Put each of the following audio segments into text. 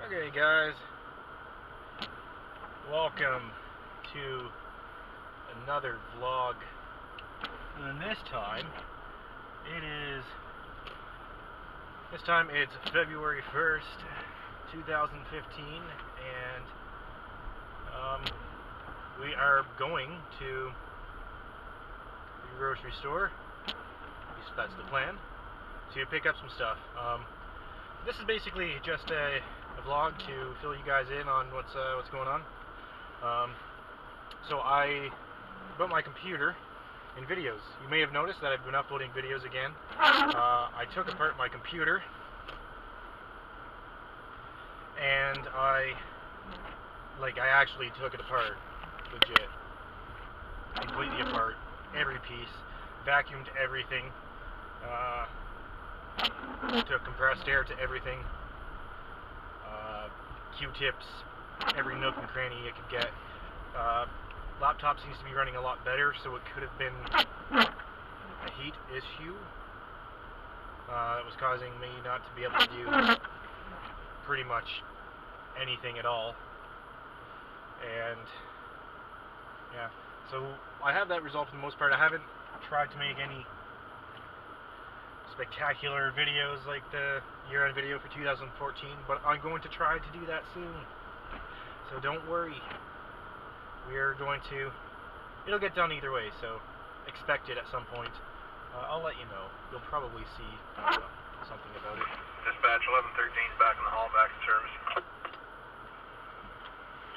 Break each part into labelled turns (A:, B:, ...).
A: Okay guys, welcome to another vlog, and this time it's February 1st, 2015, and we are going to the grocery store, at least that's the plan, to pick up some stuff. This is basically just a vlog to fill you guys in on what's going on. So I built my computer in videos. You may have noticed that I've been uploading videos again. I took apart my computer and I actually took it apart, legit, completely apart, every piece, vacuumed everything, took compressed air to everything, Q-tips, every nook and cranny you could get. Laptop seems to be running a lot better, so it could have been a heat issue that was causing me not to be able to do pretty much anything at all. And yeah, so I have that resolved for the most part. I haven't tried to make any spectacular videos like the year-end video for 2014, but I'm going to try to do that soon. So don't worry. It'll get done either way, so expect it at some point. I'll let you know. You'll probably see something about it.
B: Dispatch 1113 is back in the hall, back in service.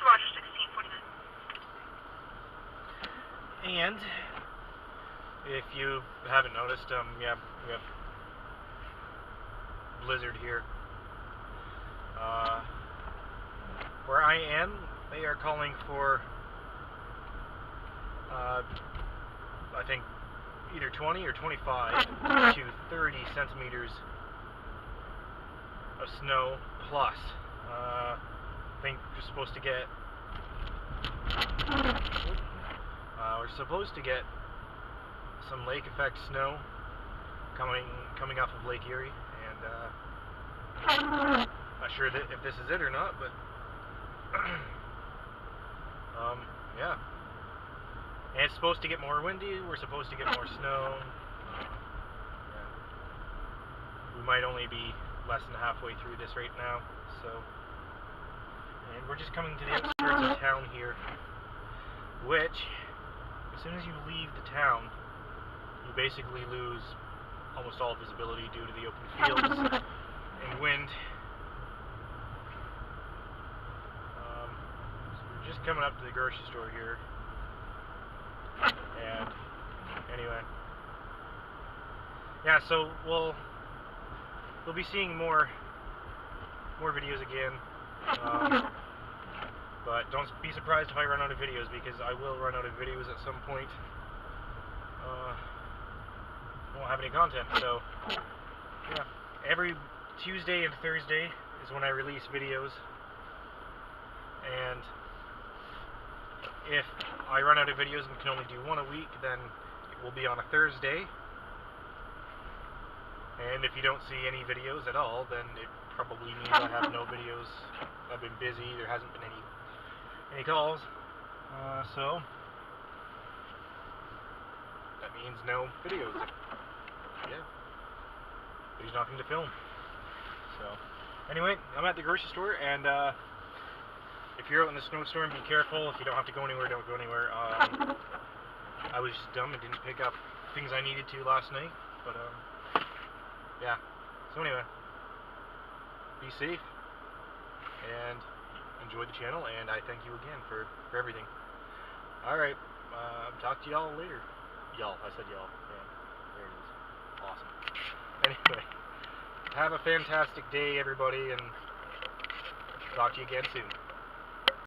C: Roger, 1649.
A: And if you haven't noticed, yeah, we have blizzard here. Where I am, they are calling for I think either 20 or 25 to 30 centimeters of snow plus. I think we're supposed to get some lake effect snow coming off of Lake Erie, and not sure if this is it or not, but yeah. And it's supposed to get more windy, we're supposed to get more snow. Yeah. We might only be less than halfway through this right now, so. And we're just coming to the outskirts of town here, which, as soon as you leave the town, you basically lose almost all visibility due to the open fields and wind. So we're just coming up to the grocery store here. And anyway, yeah, so we'll be seeing more videos again, but don't be surprised if I run out of videos, because I will run out of videos at some point. Won't have any content, so yeah, every Tuesday and Thursday is when I release videos, and if I run out of videos and can only do one a week, then it will be on a Thursday. And if you don't see any videos at all, then it probably means I have no videos. I've been busy, there hasn't been any calls. So that means no videos. Yeah. There's nothing to film. So anyway, I'm at the grocery store, and if you're out in the snowstorm, be careful. If you don't have to go anywhere, don't go anywhere. I was just dumb and didn't pick up things I needed to last night, but yeah. So anyway, be safe and enjoy the channel, and I thank you again for everything. Alright, talk to y'all later. Y'all, I said y'all. Yeah, there it is. Awesome. Anyway, have a fantastic day, everybody, and talk to you again soon.